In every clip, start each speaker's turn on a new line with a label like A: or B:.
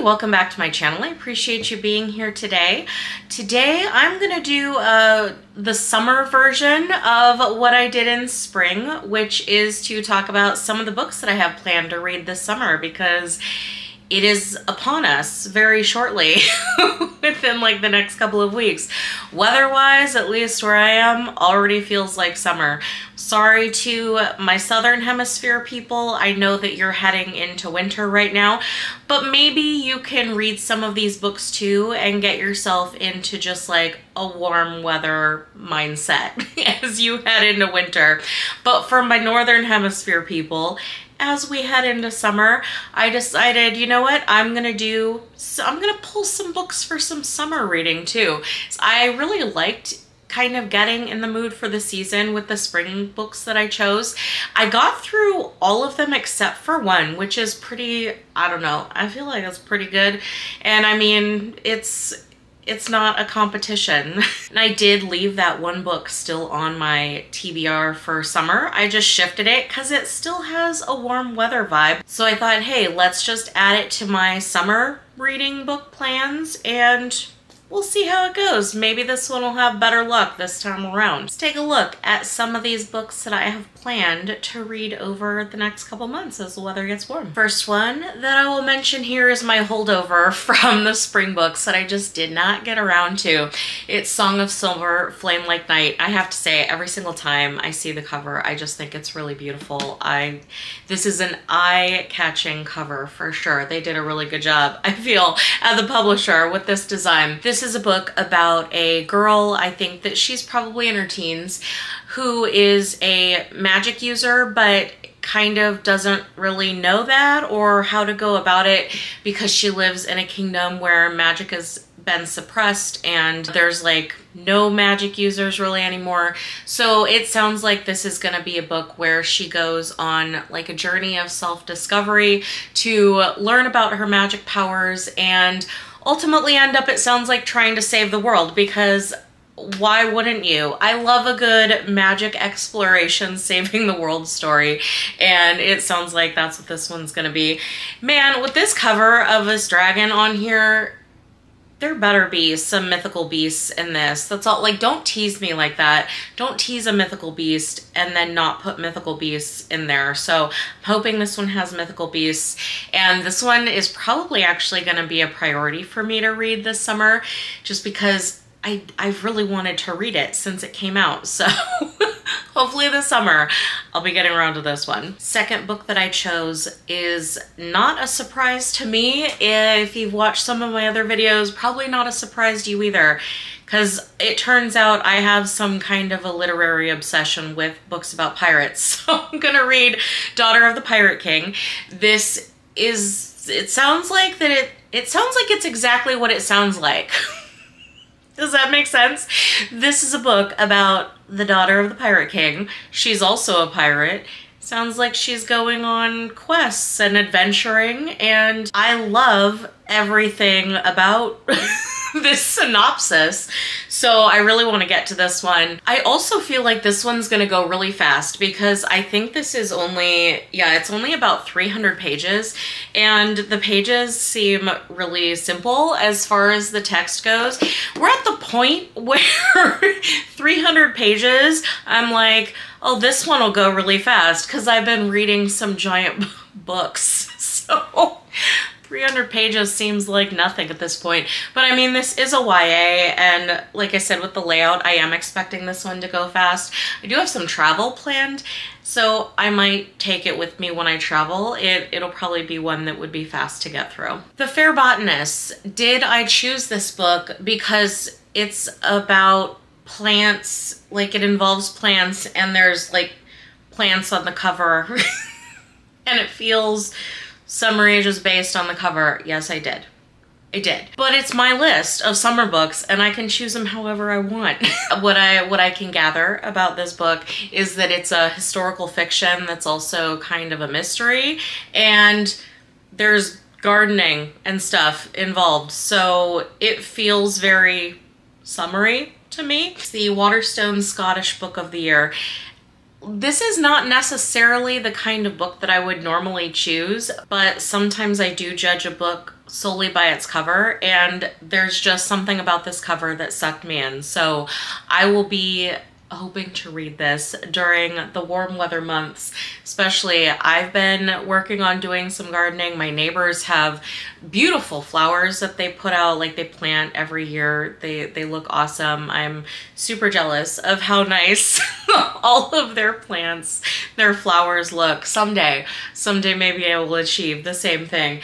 A: welcome back to my channel. I appreciate you being here today. Today I'm gonna do the summer version of what I did in spring, which is to talk about some of the books that I have planned to read this summer, because it is upon us very shortly, within like the next couple of weeks. Weather-wise, at least where I am, already feels like summer. Sorry to my southern hemisphere people, I know that you're heading into winter right now, but maybe you can read some of these books too and get yourself into just like a warm weather mindset as you head into winter. But for my northern hemisphere people, as we head into summer, I decided, you know what, I'm gonna pull some books for some summer reading too. So I really liked kind of getting in the mood for the season with the spring books that I chose. I got through all of them except for one, which is pretty, I don't know, I feel like it's pretty good. And I mean, it's not a competition. And I did leave that one book still on my TBR for summer. I just shifted it because it still has a warm weather vibe. So I thought, hey, let's just add it to my summer reading book plans and we'll see how it goes. Maybe this one will have better luck this time around. Let's take a look at some of these books that I have planned to read over the next couple months as the weather gets warm. First one that I will mention here is my holdover from the spring books that I just did not get around to. It's Song of Silver, Flame Like Night. I have to say, every single time I see the cover, I just think it's really beautiful. This is an eye-catching cover for sure. They did a really good job, I feel, at the publisher with this design. This is a book about a girl, I think that she's probably in her teens, who is a magic user, but kind of doesn't really know that or how to go about it because she lives in a kingdom where magic has been suppressed and there's like no magic users really anymore. So it sounds like this is gonna be a book where she goes on like a journey of self-discovery to learn about her magic powers and ultimately end up, it sounds like, trying to save the world, because why wouldn't you? I love a good magic exploration, saving the world story, and it sounds like that's what this one's gonna be. Man, with this cover of this dragon on here, there better be some mythical beasts in this. That's all. Like, don't tease me like that. Don't tease a mythical beast and then not put mythical beasts in there. So I'm hoping this one has mythical beasts. And this one is probably actually going to be a priority for me to read this summer, just because I've really wanted to read it since it came out. So hopefully this summer I'll be getting around to this one. Second book that I chose is not a surprise to me. If you've watched some of my other videos, probably not a surprise to you either, because it turns out I have some kind of a literary obsession with books about pirates. So I'm gonna read Daughter of the Pirate King. This is, it sounds like it's exactly what it sounds like. Does that make sense? This is a book about the daughter of the Pirate King. She's also a pirate. Sounds like she's going on quests and adventuring, and I love everything about this synopsis. So I really want to get to this one. I also feel like this one's gonna go really fast because I think this is only, yeah, it's only about 300 pages, and the pages seem really simple as far as the text goes. We're at the point where 300 pages, I'm like, oh, this one will go really fast because I've been reading some giant books. So 300 pages seems like nothing at this point. But I mean, this is a YA, and like I said, with the layout, I am expecting this one to go fast. I do have some travel planned, so I might take it with me when I travel. It'll probably be one that would be fast to get through. The Fair Botanists. Did I choose this book because it's about plants, like it involves plants, and there's like plants on the cover and it feels Summer Ages based on the cover? Yes, I did. I did. But it's my list of summer books and I can choose them however I want. What I can gather about this book is that it's a historical fiction that's also kind of a mystery, and there's gardening and stuff involved. So it feels very summery to me. It's the Waterstone Scottish Book of the Year. This is not necessarily the kind of book that I would normally choose, but sometimes I do judge a book solely by its cover, and there's just something about this cover that sucked me in. So I will be hoping to read this during the warm weather months. Especially, I've been working on doing some gardening. My neighbors have beautiful flowers that they put out, like they plant every year. They look awesome. I'm super jealous of how nice all of their plants, their flowers look. Someday maybe I will achieve the same thing.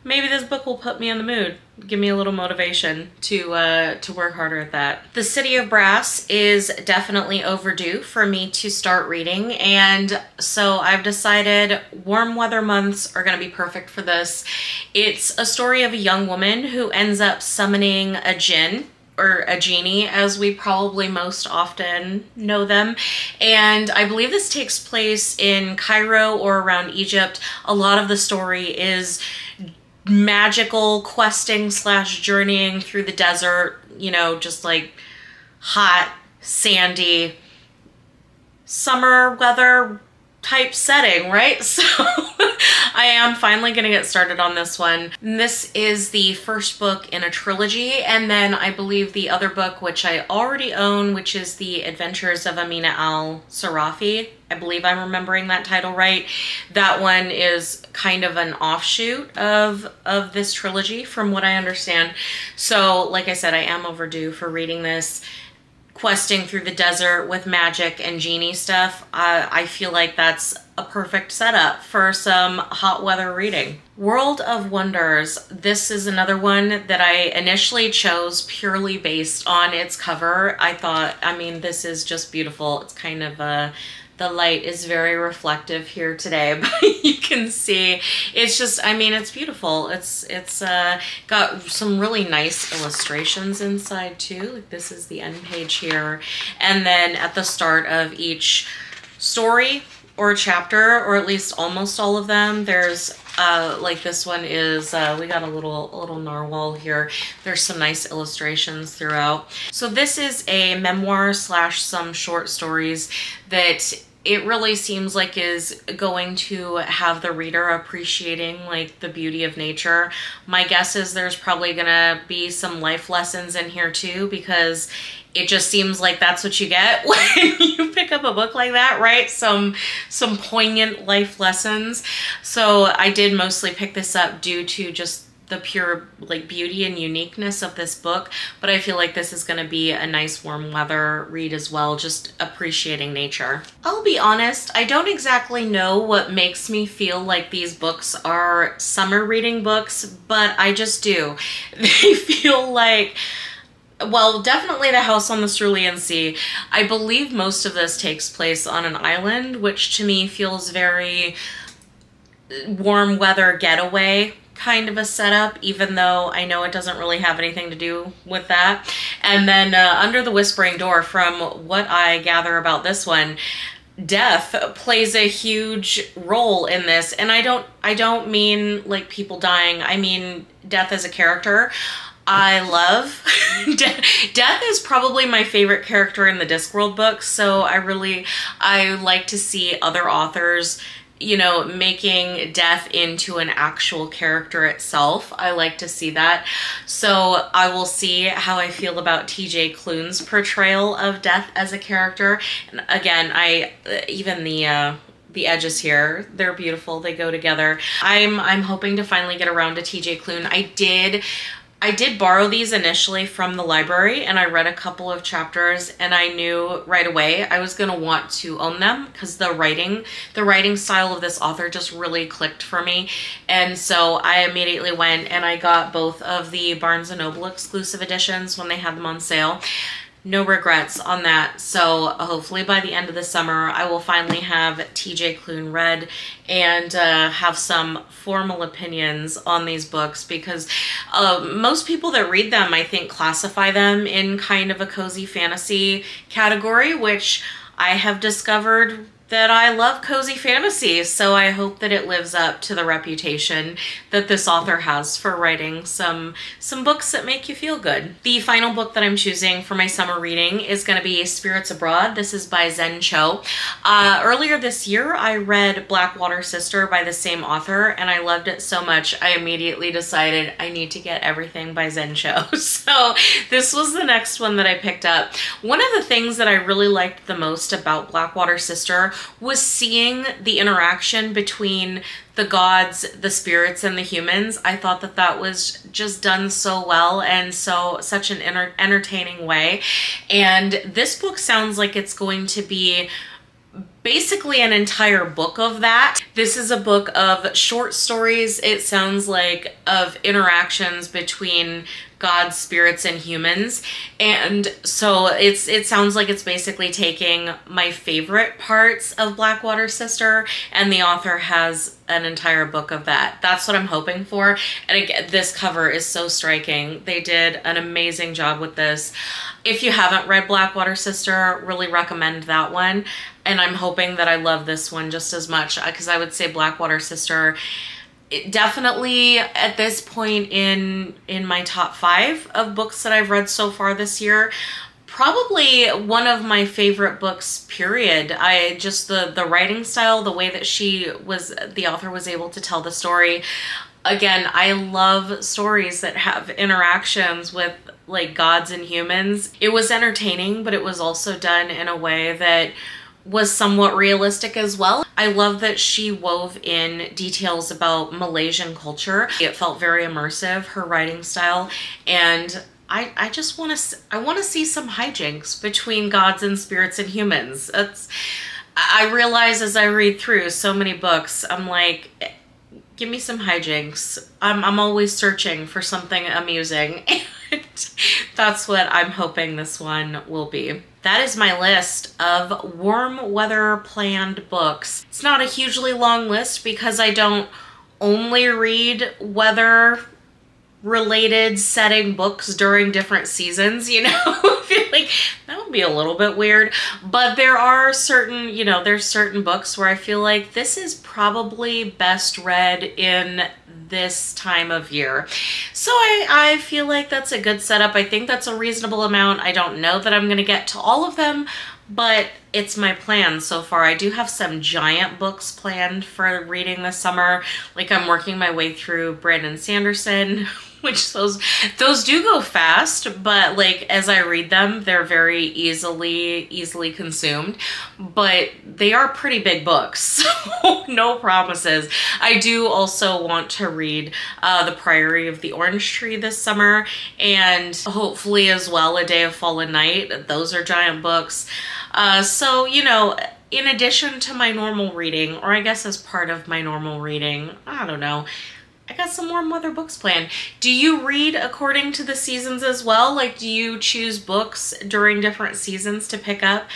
A: Maybe this book will put me in the mood, give me a little motivation to work harder at that. The City of Brass is definitely overdue for me to start reading, and so I've decided warm weather months are going to be perfect for this. It's a story of a young woman who ends up summoning a djinn, or a genie as we probably most often know them. And I believe this takes place in Cairo or around Egypt. A lot of the story is magical questing slash journeying through the desert, you know, just like hot, sandy, summer weather type setting, right? So I am finally gonna get started on this one. This is the first book in a trilogy, and then I believe the other book, which I already own, which is The Adventures of Amina al-Sarafi. I believe I'm remembering that title right. That one is kind of an offshoot of this trilogy from what I understand. So like I said, I am overdue for reading this. Questing through the desert with magic and genie stuff, I feel like that's a perfect setup for some hot weather reading. World of Wonders. This is another one that I initially chose purely based on its cover. I thought, I mean, this is just beautiful. It's kind of the light is very reflective here today, but you can see it's just, I mean, it's beautiful. It's got some really nice illustrations inside too. Like this is the end page here. And then at the start of each story or chapter, or at least almost all of them, there's like this one is, we got a little narwhal here. There's some nice illustrations throughout. So this is a memoir slash some short stories that it really seems like is going to have the reader appreciating like the beauty of nature. My guess is there's probably gonna be some life lessons in here too, because it just seems like that's what you get when you pick up a book like that, right? Some poignant life lessons. So I did mostly pick this up due to just the pure like beauty and uniqueness of this book, but I feel like this is going to be a nice warm weather read as well, just appreciating nature. I'll be honest, I don't exactly know what makes me feel like these books are summer reading books, but I just do. They feel like, well, definitely The House on the Cerulean Sea. I believe most of this takes place on an island, which to me feels very warm weather getaway kind of a setup, even though I know it doesn't really have anything to do with that. And then Under the Whispering Door, from what I gather about this one, death plays a huge role in this. And I don't mean like people dying. I mean death as a character. I love Death is probably my favorite character in the Discworld books, so I like to see other authors, you know, making death into an actual character itself. I like to see that. So I will see how I feel about TJ Klune's portrayal of death as a character. And again, even the edges here, they're beautiful. They go together. I'm hoping to finally get around to TJ Klune. I did borrow these initially from the library, and I read a couple of chapters, and I knew right away I was gonna want to own them because the writing style of this author just really clicked for me. And so I immediately went and I got both of the Barnes & Noble exclusive editions when they had them on sale. No regrets on that. So hopefully by the end of the summer, I will finally have TJ Klune read and have some formal opinions on these books, because most people that read them, I think, classify them in kind of a cozy fantasy category, which I have discovered that I love cozy fantasy, so I hope that it lives up to the reputation that this author has for writing some books that make you feel good. The final book that I'm choosing for my summer reading is going to be Spirits Abroad. This is by Zen Cho. Earlier this year, I read Blackwater Sister by the same author, and I loved it so much, I immediately decided I need to get everything by Zen Cho. So this was the next one that I picked up. One of the things that I really liked the most about Blackwater Sister was seeing the interaction between the gods, the spirits, and the humans. I thought that that was just done so well and such an entertaining way. And this book sounds like it's going to be basically an entire book of that. This is a book of short stories, it sounds like, of interactions between gods, spirits, and humans. And so it sounds like it's basically taking my favorite parts of Blackwater Sister, and the author has an entire book of that. That's what I'm hoping for. And again, this cover is so striking. They did an amazing job with this. If you haven't read Blackwater Sister, really recommend that one. And I'm hoping that I love this one just as much, because I would say Blackwater Sister, it definitely at this point in my top 5 of books that I've read so far this year. Probably one of my favorite books, period. I just, the writing style, the way that the author was able to tell the story. Again, I love stories that have interactions with like gods and humans. It was entertaining, but it was also done in a way that was somewhat realistic as well. I love that she wove in details about Malaysian culture. It felt very immersive, her writing style, and I just want to see some hijinks between gods and spirits and humans. I realize as I read through so many books, I'm like, give me some hijinks. I'm always searching for something amusing. And that's what I'm hoping this one will be. That is my list of warm weather planned books. It's not a hugely long list because I don't only read weather related setting books during different seasons, you know? I feel like that would be a little bit weird, but there are certain, you know, there's certain books where I feel like this is probably best read in this time of year. So I feel like that's a good setup. I think that's a reasonable amount. I don't know that I'm gonna get to all of them, but it's my plan so far. I do have some giant books planned for reading this summer. Like I'm working my way through Brandon Sanderson, which those do go fast, but like as I read them, they're very easily consumed, but they are pretty big books, so no promises. I do also want to read The Priory of the Orange Tree this summer, and hopefully as well A Day of Fallen Night. Those are giant books. So, you know, in addition to my normal reading, or I guess as part of my normal reading, I don't know, I got some warm weather books planned. Do you read according to the seasons as well? Like, do you choose books during different seasons to pick up?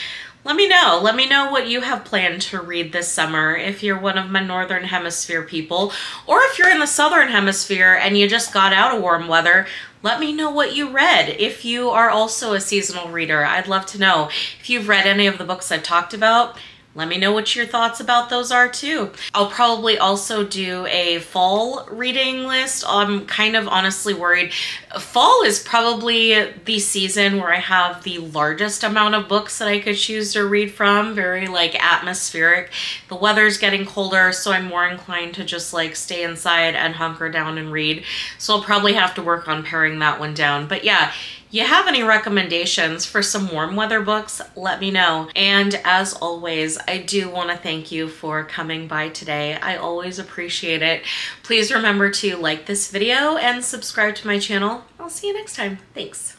A: Let me know. Let me know what you have planned to read this summer if you're one of my Northern Hemisphere people, or if you're in the Southern Hemisphere and you just got out of warm weather. Let me know what you read. If you are also a seasonal reader, I'd love to know. If you've read any of the books I've talked about, let me know what your thoughts about those are too. I'll probably also do a fall reading list. I'm kind of honestly worried. Fall is probably the season where I have the largest amount of books that I could choose to read from. Very like atmospheric. The weather's getting colder, so I'm more inclined to just like stay inside and hunker down and read. So I'll probably have to work on paring that one down. But yeah, you have any recommendations for some warm weather books, let me know. And as always, I do want to thank you for coming by today. I always appreciate it. Please remember to like this video and subscribe to my channel. I'll see you next time. Thanks.